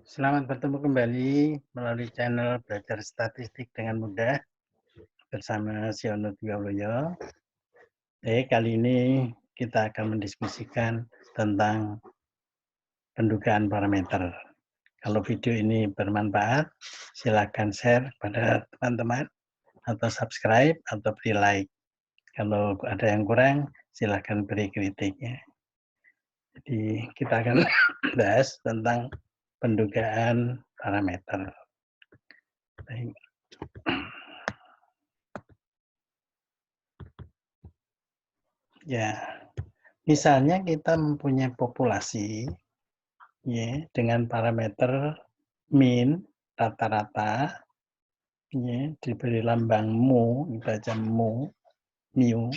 Selamat bertemu kembali melalui channel Belajar Statistik dengan Mudah bersama Siono Dwiawloyo. Kali ini kita akan mendiskusikan tentang pendugaan parameter. Kalau video ini bermanfaat, silakan share pada teman-teman atau subscribe atau beri like. Kalau ada yang kurang, silakan beri kritiknya. Jadi kita akan bahas tentang pendugaan parameter. Baik. Ya, misalnya kita mempunyai populasi ya, dengan parameter mean rata-rata ya, diberi lambang mu, dibaca mu, mu,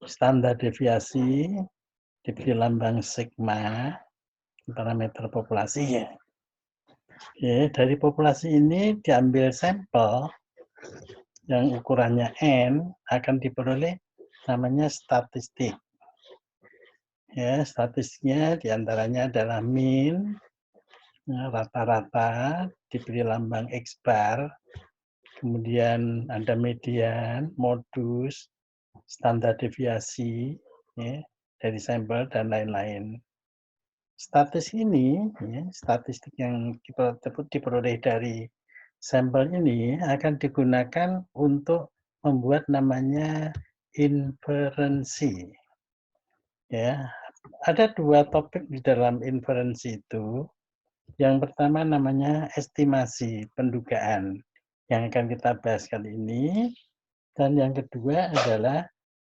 standar deviasi diberi lambang sigma, parameter populasi ya. Ya, dari populasi ini diambil sampel yang ukurannya n akan diperoleh namanya statistik. Ya, statistiknya diantaranya adalah mean, rata-rata diberi lambang X bar, kemudian ada median, modus, standar deviasi ya, dari sampel dan lain-lain. Statistik yang kita diperoleh dari sampel ini akan digunakan untuk membuat namanya inferensi. Ya, ada dua topik di dalam inferensi itu. Yang pertama namanya estimasi, pendugaan, yang akan kita bahas kali ini. Dan yang kedua adalah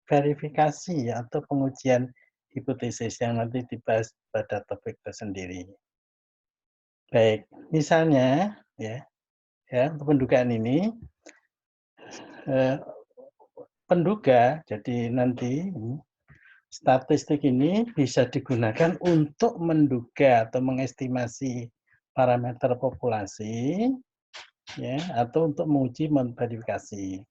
verifikasi atau pengujian hipotesis yang nanti dibahas pada topik tersendiri. Baik, misalnya ya untuk pendugaan ini penduga, jadi nanti statistik ini bisa digunakan untuk menduga atau mengestimasi parameter populasi ya, atau untuk menguji memverifikasi.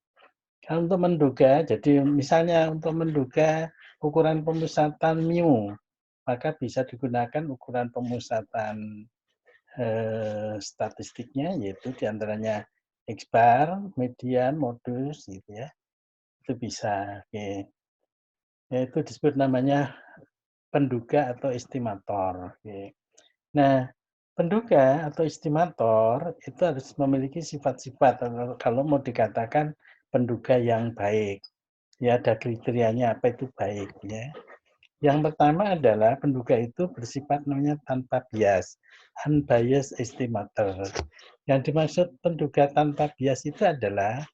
Kalau untuk menduga, jadi misalnya untuk menduga ukuran pemusatan mu, maka bisa digunakan ukuran pemusatan statistiknya, yaitu diantaranya X bar, median, modus, gitu ya. Itu bisa. Oke. Yaitu disebut namanya penduga atau estimator. Oke. Nah, penduga atau estimator itu harus memiliki sifat-sifat kalau mau dikatakan penduga yang baik. Ya, ada kriterianya apa itu baik ya. Yang pertama adalah penduga itu bersifat namanya tanpa bias, unbiased estimator. Yang dimaksud penduga tanpa bias itu adalah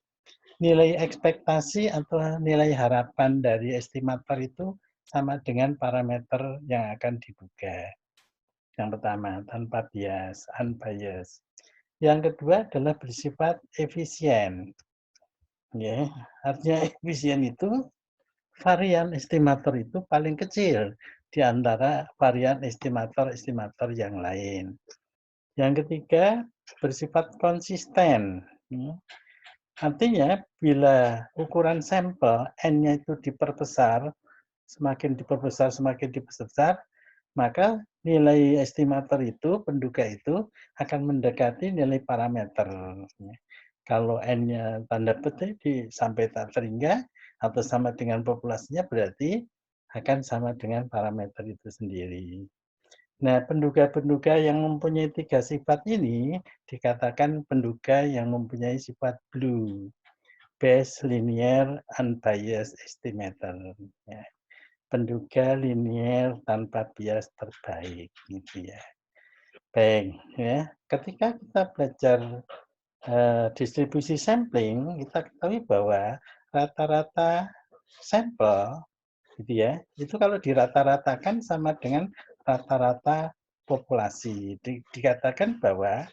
nilai ekspektasi atau nilai harapan dari estimator itu sama dengan parameter yang akan diduga. Yang pertama, tanpa bias, unbiased. Yang kedua adalah bersifat efisien. Ya, artinya efisien itu varian estimator itu paling kecil di antara varian estimator-estimator yang lain. Yang ketiga, bersifat konsisten. Artinya, bila ukuran sampel N-nya itu diperbesar, semakin diperbesar, maka nilai estimator itu, penduga itu, akan mendekati nilai parameter. Kalau N-nya tanda petik sampai tak terhingga atau sama dengan populasinya, berarti akan sama dengan parameter itu sendiri. Nah, penduga-penduga yang mempunyai tiga sifat ini dikatakan penduga yang mempunyai sifat blue, based linear unbiased estimator. Ya. Penduga linear tanpa bias terbaik, gitu ya. Baik, ya. Ketika kita belajar distribusi sampling, kita ketahui bahwa rata-rata sampel, gitu ya, itu kalau dirata-ratakan sama dengan rata-rata populasi. Dikatakan bahwa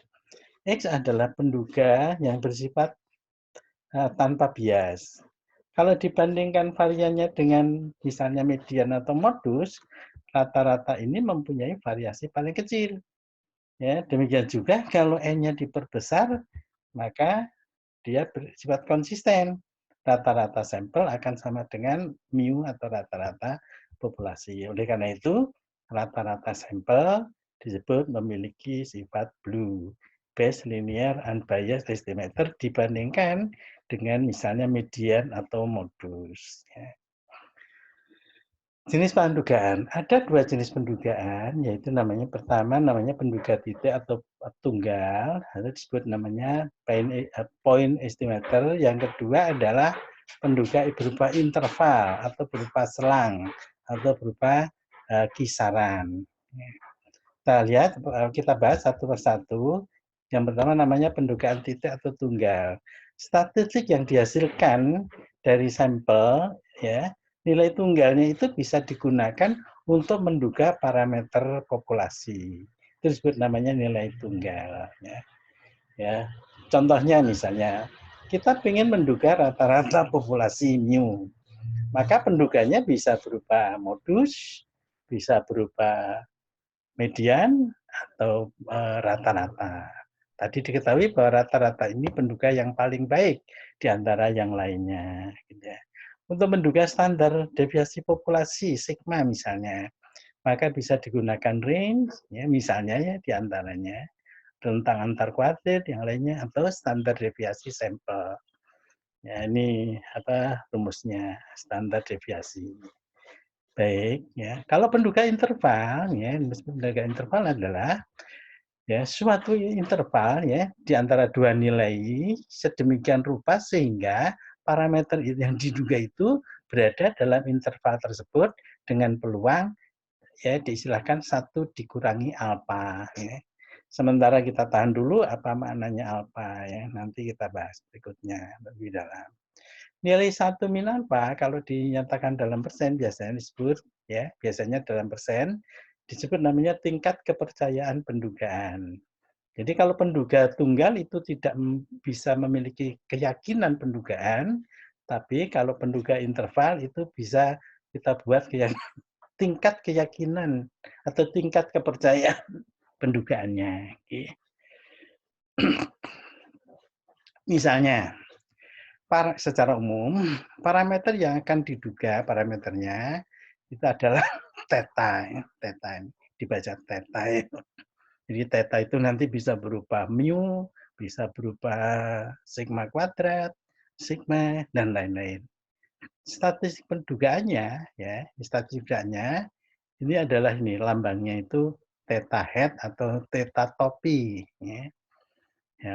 X adalah penduga yang bersifat tanpa bias. Kalau dibandingkan variannya dengan misalnya median atau modus, rata-rata ini mempunyai variasi paling kecil. Ya, demikian juga kalau N-nya diperbesar, maka dia bersifat konsisten. Rata-rata sampel akan sama dengan mu atau rata-rata populasi. Oleh karena itu, rata-rata sampel disebut memiliki sifat blue based linear unbiased estimator dibandingkan dengan misalnya median atau modus. Ya. Jenis pendugaan, ada 2 jenis pendugaan, yaitu pertama namanya penduga titik atau tunggal, atau disebut namanya point estimator. Yang kedua adalah penduga berupa interval atau berupa selang atau berupa kisaran. Kita lihat, kita bahas satu persatu. Yang pertama namanya pendugaan titik atau tunggal. Statistik yang dihasilkan dari sampel, ya, nilai tunggalnya itu bisa digunakan untuk menduga parameter populasi. Itu disebut namanya nilai tunggal. Ya. Contohnya misalnya, kita ingin menduga rata-rata populasi mu. Maka penduganya bisa berupa modus, bisa berupa median, atau rata-rata. Tadi diketahui bahwa rata-rata ini penduga yang paling baik di antara yang lainnya. Gitu ya. Untuk menduga standar deviasi populasi sigma misalnya, maka bisa digunakan range, ya, misalnya ya di antaranya rentang antar kuadrat, yang lainnya, atau standar deviasi sampel. Ya, ini rumusnya standar deviasi. Baik, ya. Kalau penduga interval, ya, penduga interval adalah ya suatu interval ya di antara dua nilai sedemikian rupa sehingga parameter yang diduga itu berada dalam interval tersebut dengan peluang ya diistilahkan 1 dikurangi alfa ya. Sementara kita tahan dulu apa maknanya alfa ya, nanti kita bahas berikutnya lebih dalam. Nilai 1 min alfa kalau dinyatakan dalam persen biasanya disebut ya, biasanya dalam persen disebut namanya tingkat kepercayaan pendugaan. Jadi kalau penduga tunggal itu tidak bisa memiliki keyakinan pendugaan, tapi kalau penduga interval itu bisa kita buat tingkat keyakinan atau tingkat kepercayaan pendugaannya. Misalnya, secara umum, parameter yang akan diduga parameternya itu adalah theta. Ya. Theta ini dibaca theta. Ya. Jadi theta itu nanti bisa berupa mu, bisa berupa sigma kuadrat, sigma, dan lain-lain. Statistik pendugaannya, ya, statistik pendugaannya ini adalah ini lambangnya itu theta head atau theta topi, ya, ya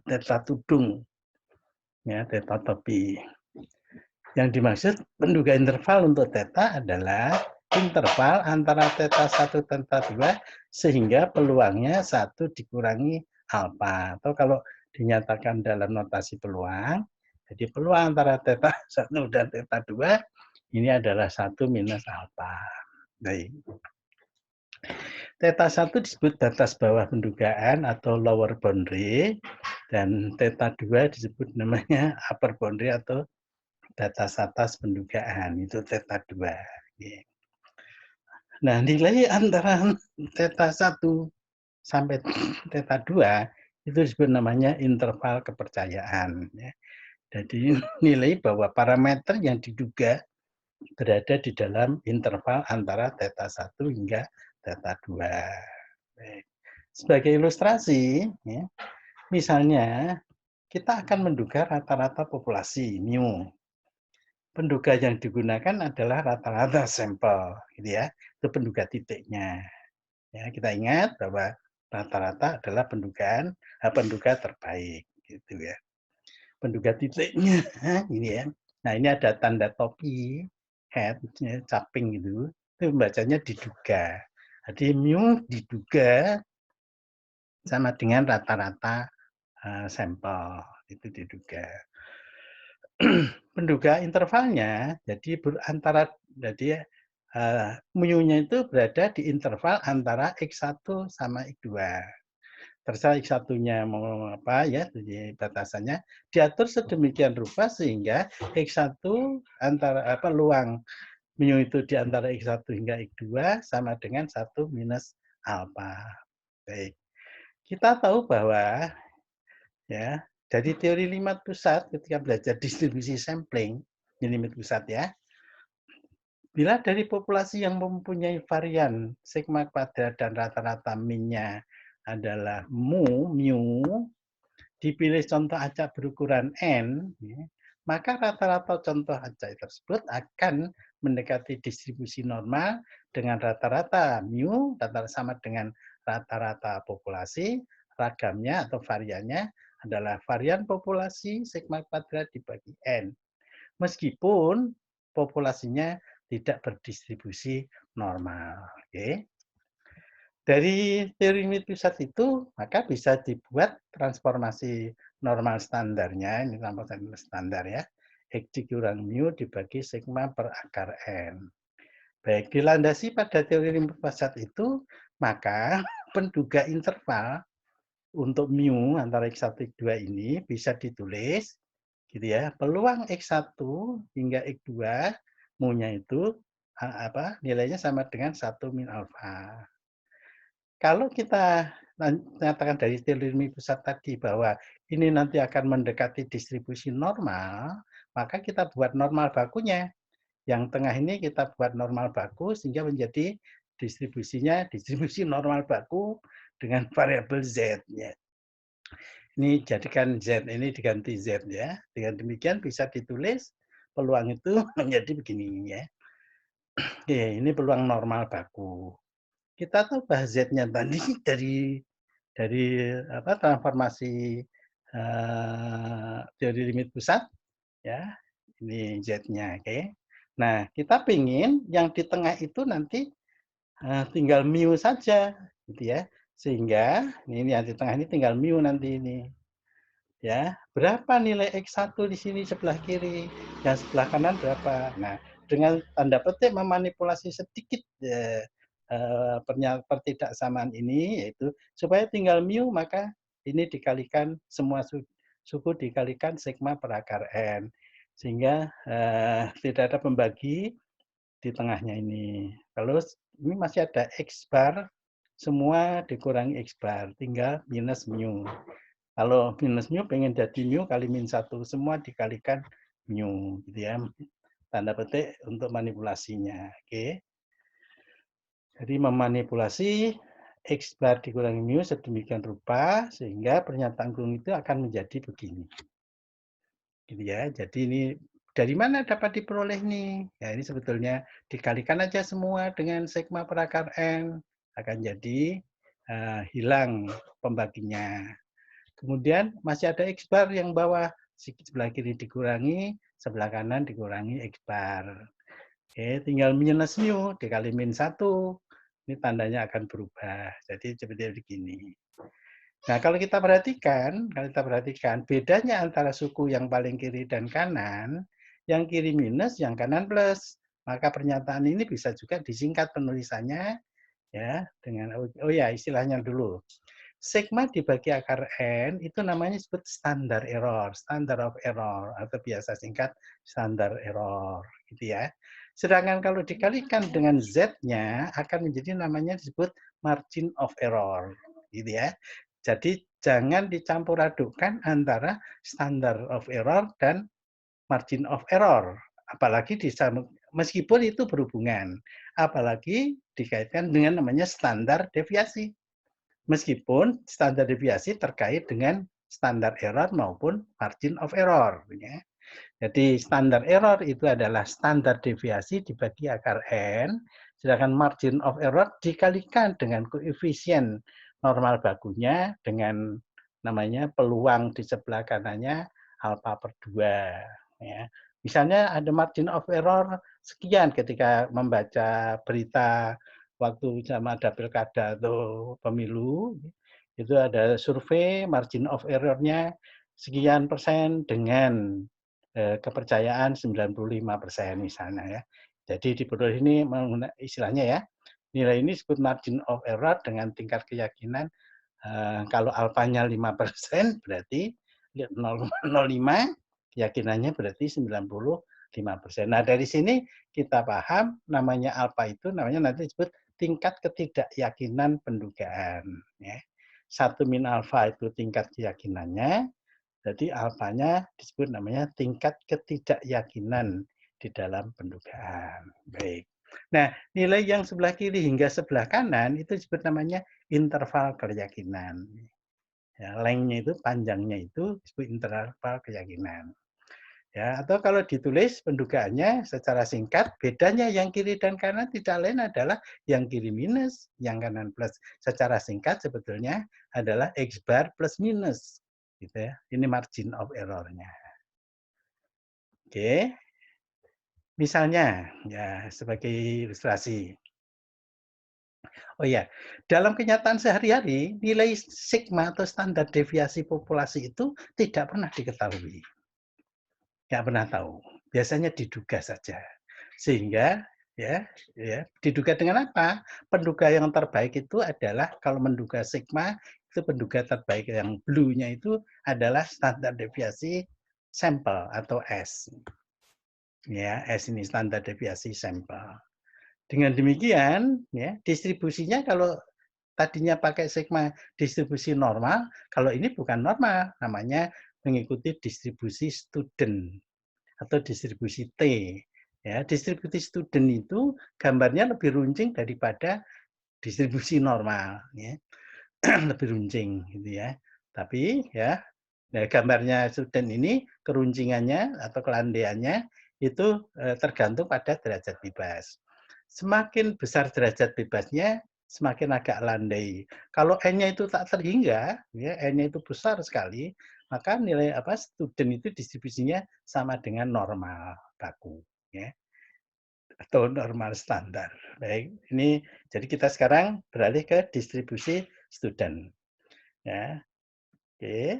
theta tudung. Ya, theta topi. Yang dimaksud penduga interval untuk theta adalah interval antara theta 1 dan theta 2 sehingga peluangnya 1 dikurangi alfa. Atau kalau dinyatakan dalam notasi peluang, jadi peluang antara theta 1 dan theta 2 ini adalah 1 minus alfa. Baik. Theta 1 disebut batas bawah pendugaan atau lower boundary, dan theta 2 disebut namanya upper boundary atau batas atas pendugaan, itu theta 2. Nah, nilai antara theta 1 sampai theta 2 itu disebut namanya interval kepercayaan. Jadi nilai bahwa parameter yang diduga berada di dalam interval antara theta 1 hingga theta 2. Sebagai ilustrasi, ya, misalnya kita akan menduga rata-rata populasi mu. Penduga yang digunakan adalah rata-rata sampel, gitu ya. Itu penduga titiknya. Ya, kita ingat bahwa rata-rata adalah penduga terbaik, gitu ya. Penduga titiknya, ini ya. Nah, ini ada tanda topi, head, caping gitu. Itu bacanya diduga. Jadi mu diduga sama dengan rata-rata sampel, itu diduga. Penduga intervalnya jadi mu-nya itu berada di interval antara X1 sama X2. Terserah X1-nya mau apa ya, jadi batasannya diatur sedemikian rupa sehingga X1 luang mu itu di antara X1 hingga X2 sama dengan 1 minus alfa. Baik. Kita tahu bahwa ya, dari teori limit pusat ketika belajar distribusi sampling, ini limit pusat ya. Bila dari populasi yang mempunyai varian sigma kuadrat dan rata-rata min-nya adalah mu, dipilih contoh acak berukuran n, ya, maka rata-rata contoh acak tersebut akan mendekati distribusi normal dengan rata-rata mu sama dengan rata-rata populasi, ragamnya atau variannya adalah varian populasi sigma kuadrat dibagi n. Meskipun populasinya tidak berdistribusi normal. Oke. Dari teori limit pusat itu, maka bisa dibuat transformasi normal standarnya, ini transformasi standar ya, X dikurang mu dibagi sigma per akar N. Baik, dilandasi pada teori limit pusat itu, maka penduga interval untuk mu antara X1 X2 ini bisa ditulis gitu ya, peluang X1 hingga X2 mu-nya itu nilainya sama dengan 1 min alfa. Kalau kita nyatakan dari teori pusat tadi bahwa ini nanti akan mendekati distribusi normal, maka kita buat normal bakunya. Yang tengah ini kita buat normal baku sehingga menjadi distribusi normal baku dengan variabel Z. Ya. Ini jadikan Z ini diganti Z ya. Dengan demikian bisa ditulis peluang itu menjadi begini ya. Oke, ini peluang normal baku. Kita tahu bahwa Z-nya tadi dari transformasi teori limit pusat ya. Ini Z-nya, oke. Nah, kita pingin yang di tengah itu nanti tinggal mu saja gitu ya. Sehingga ini yang di tengah ini tinggal mu nanti ini. Ya, berapa nilai X1 di sini sebelah kiri, yang sebelah kanan berapa. Nah, dengan tanda petik memanipulasi sedikit pertidaksamaan ini, yaitu supaya tinggal mu, maka ini dikalikan semua suku dikalikan sigma per akar N. Sehingga tidak ada pembagi di tengahnya ini. Kalau ini masih ada X bar, semua dikurangi X bar, tinggal minus mu. Kalau minus mu pengen jadi mu kali min 1, semua dikalikan mu gitu ya. Tanda petik untuk manipulasinya. Oke. Jadi memanipulasi X bar dikurangi mu sedemikian rupa sehingga pernyataan kurung itu akan menjadi begini. Gitu ya. Jadi ini dari mana dapat diperoleh nih? Ya ini sebetulnya dikalikan aja semua dengan sigma per akar N akan jadi hilang pembaginya. Kemudian masih ada X bar yang bawah, sebelah kiri dikurangi, sebelah kanan dikurangi X bar. Oke, tinggal minus mu dikali min 1. Ini tandanya akan berubah. Jadi seperti begini. Nah, kalau kita perhatikan bedanya antara suku yang paling kiri dan kanan, yang kiri minus, yang kanan plus. Maka pernyataan ini bisa juga disingkat penulisannya ya dengan istilahnya dulu. Sigma dibagi akar N itu namanya disebut standar error, standard of error atau biasa singkat standar error gitu ya. Sedangkan kalau dikalikan dengan Z-nya akan menjadi namanya disebut margin of error gitu ya. Jadi jangan dicampur adukkan antara standard of error dan margin of error. Apalagi meskipun itu berhubungan, apalagi dikaitkan dengan namanya standar deviasi. Meskipun standar deviasi terkait dengan standar error maupun margin of error. Ya. Jadi standar error itu adalah standar deviasi dibagi akar N, sedangkan margin of error dikalikan dengan koefisien normal bakunya dengan namanya peluang di sebelah kanannya alfa per 2. Ya. Misalnya ada margin of error sekian ketika membaca berita waktu sama ada pilkada atau pemilu, itu ada survei margin of error-nya sekian persen dengan kepercayaan 95% misalnya ya. Jadi diperoleh ini istilahnya ya, nilai ini disebut margin of error dengan tingkat keyakinan kalau alfanya 5% berarti 0,05, keyakinannya berarti 95%. Nah, dari sini kita paham namanya alfa itu namanya nanti disebut tingkat ketidakyakinan pendugaan. Ya. 1 min alfa itu tingkat keyakinannya, jadi alfanya disebut namanya tingkat ketidakyakinan di dalam pendugaan. Baik. Nah, nilai yang sebelah kiri hingga sebelah kanan itu disebut namanya interval keyakinan. Ya, length-nya itu, panjangnya itu disebut interval keyakinan. Ya, atau kalau ditulis pendugaannya secara singkat, bedanya yang kiri dan kanan tidak lain adalah yang kiri minus, yang kanan plus. Secara singkat sebetulnya adalah X bar plus minus. Gitu ya. Ini margin of error-nya. Oke. Misalnya, ya sebagai ilustrasi. Oh ya, dalam kenyataan sehari-hari, nilai sigma atau standar deviasi populasi itu tidak pernah diketahui. Nggak pernah tahu. Biasanya diduga saja. Sehingga ya diduga dengan apa? Penduga yang terbaik itu adalah kalau menduga sigma itu penduga terbaik yang blue-nya itu adalah standar deviasi sampel atau S. Ya, S ini standar deviasi sampel. Dengan demikian, ya, distribusinya kalau tadinya pakai sigma distribusi normal, kalau ini bukan normal, namanya mengikuti distribusi student atau distribusi T. Ya, distribusi student itu gambarnya lebih runcing daripada distribusi normal, ya. Lebih runcing gitu ya. Tapi ya, nah gambarnya student ini keruncingannya atau kelandaiannya itu tergantung pada derajat bebas. Semakin besar derajat bebasnya, semakin agak landai. Kalau N-nya itu tak terhingga, ya, N-nya itu besar sekali, maka nilai student itu distribusinya sama dengan normal baku, ya, atau normal standar. Baik, ini jadi kita sekarang beralih ke distribusi student. Ya, oke.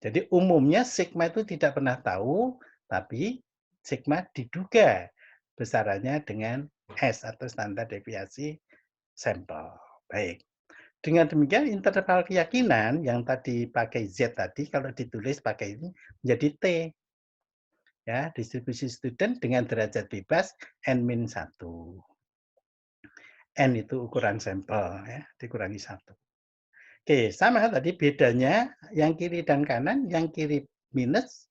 Jadi umumnya sigma itu tidak pernah tahu, tapi sigma diduga besarannya dengan S atau standar deviasi sampel. Baik. Dengan demikian interval keyakinan yang tadi pakai Z tadi kalau ditulis pakai ini menjadi T. Ya, distribusi student dengan derajat bebas N-1. N itu ukuran sampel ya, dikurangi 1. Oke, sama tadi bedanya yang kiri dan kanan, yang kiri minus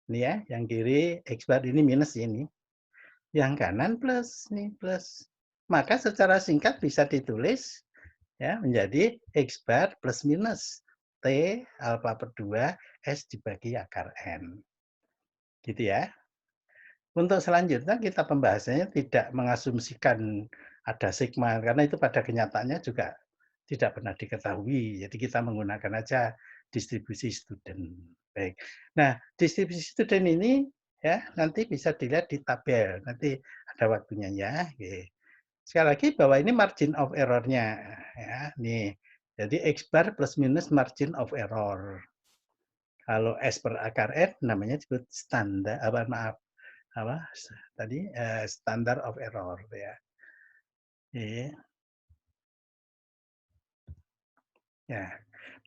ini ya, yang kiri X bar ini minus ini. Yang kanan plus nih, plus. Maka secara singkat bisa ditulis ya menjadi X bar plus minus T alfa per 2 S dibagi akar N. Gitu ya. Untuk selanjutnya kita pembahasannya tidak mengasumsikan ada sigma karena itu pada kenyataannya juga tidak pernah diketahui. Jadi kita menggunakan aja distribusi student. Baik. Nah, distribusi student ini ya nanti bisa dilihat di tabel. Nanti ada waktunya ya. Oke. Sekali lagi bahwa ini margin of error-nya ya. Nih. Jadi X bar plus minus margin of error. Kalau S per akar N namanya disebut standar tadi standard of error ya. Iya. Ya.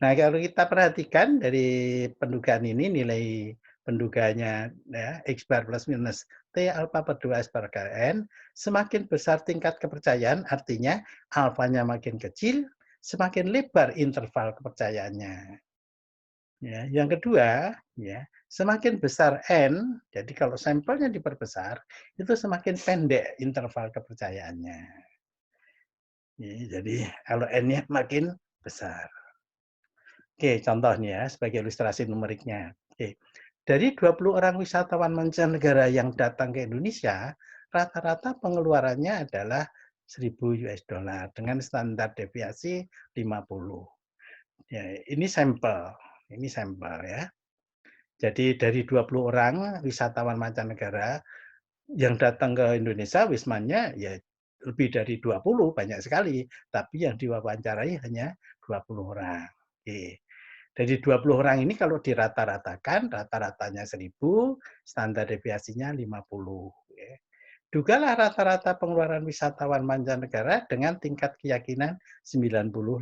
Nah, kalau kita perhatikan dari pendugaan ini nilai penduganya ya X bar plus minus T alfa per 2 S per KN, semakin besar tingkat kepercayaan artinya alfanya makin kecil, semakin lebar interval kepercayaannya. Ya, yang kedua, ya, semakin besar N, jadi kalau sampelnya diperbesar, itu semakin pendek interval kepercayaannya. Jadi kalau N-nya makin besar. Oke, contoh nih ya, sebagai ilustrasi numeriknya. Oke, dari 20 orang wisatawan mancanegara yang datang ke Indonesia, rata-rata pengeluarannya adalah 1.000 US dollar dengan standar deviasi 50. Ya, ini sampel. Ini sampel ya. Jadi dari 20 orang wisatawan mancanegara yang datang ke Indonesia, wismannya ya lebih dari 20, banyak sekali. Tapi yang diwawancarai hanya 20 orang. Oke. Dari 20 orang ini kalau dirata-ratakan, rata-ratanya 1.000, standar deviasinya 50. Ya. Dugalah rata-rata pengeluaran wisatawan mancanegara dengan tingkat keyakinan 95%.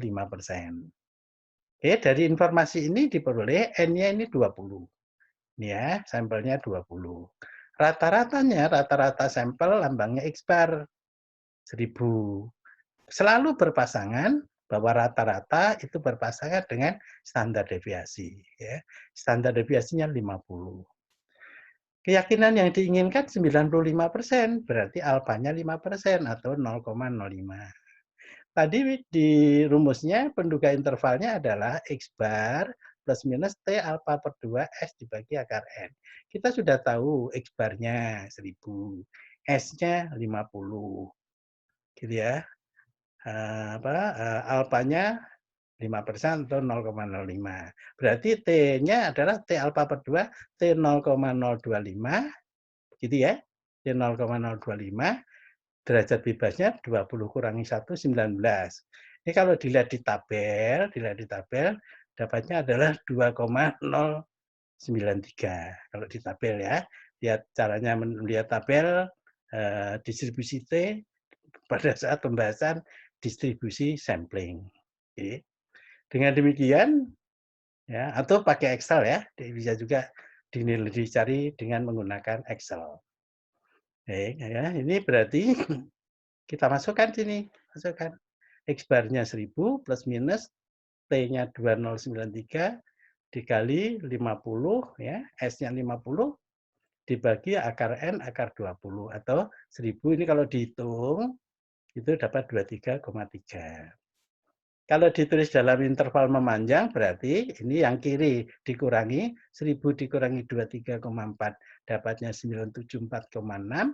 Dari informasi ini diperoleh N-nya ini 20. Ya, sampelnya 20. Rata-ratanya, rata-rata sampel lambangnya X bar 1.000. Selalu berpasangan bahwa rata-rata itu berpasangan dengan standar deviasi. Ya. Standar deviasinya 50. Keyakinan yang diinginkan 95%, berarti alfanya 5% atau 0,05. Tadi di rumusnya penduga intervalnya adalah X bar plus minus T alfa per 2 S dibagi akar N. Kita sudah tahu X barnya 1000, S-nya 50, gitu ya. Alfanya 5% atau 0,05. Berarti T-nya adalah T alfa per 2, T 0,025, gitu ya. T 0,025, derajat bebasnya 20 kurangi 1, 19. Ini kalau dilihat di tabel, dapatnya adalah 2,093. Kalau di tabel ya, lihat caranya melihat tabel distribusi T pada saat pembahasan distribusi sampling. Oke. Dengan demikian, ya, atau pakai Excel ya, bisa juga dicari dengan menggunakan Excel. Oke, ya, ini berarti kita masukkan sini, masukkan X barnya 1000 plus minus T-nya 2093 dikali 50 ya, S-nya 50 dibagi akar N akar 20 atau 1000 ini kalau dihitung itu dapat 23,3. Kalau ditulis dalam interval memanjang berarti ini yang kiri dikurangi 1000 dikurangi 23,4 dapatnya 974,6,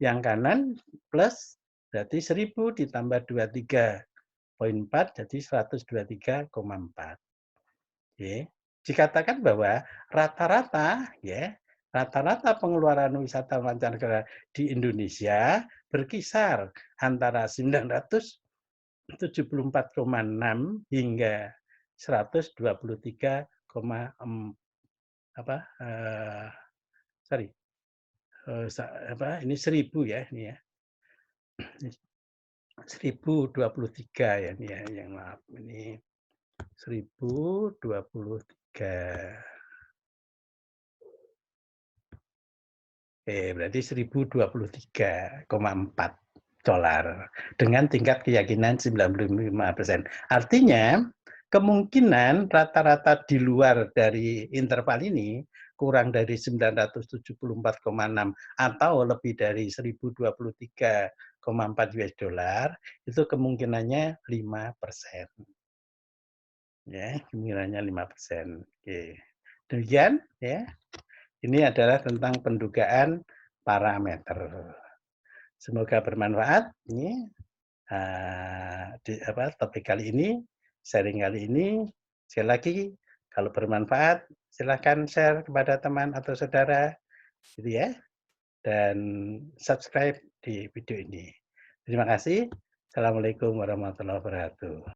yang kanan plus berarti 1000 ditambah 23,4 jadi 123,4. Oke. Dikatakan bahwa rata-rata ya, rata-rata pengeluaran wisata mancanegara di Indonesia berkisar antara 974,6 hingga 123, apa sorry, ini 1000 ya, ini ya. 1023 ya, ini ya, yang maaf ini 1023. Berarti 1023,4 dolar dengan tingkat keyakinan 95%. Artinya, kemungkinan rata-rata di luar dari interval ini kurang dari 974,6 atau lebih dari 1023,4 US dollar itu kemungkinannya 5%. Ya, kemungkinannya 5%. Oke. Demikian ya. Ini adalah tentang pendugaan parameter. Semoga bermanfaat. Ini topik kali ini, sharing kali ini. Sekali lagi, kalau bermanfaat, silakan share kepada teman atau saudara, gitu ya. Dan subscribe di video ini. Terima kasih. Assalamualaikum warahmatullahi wabarakatuh.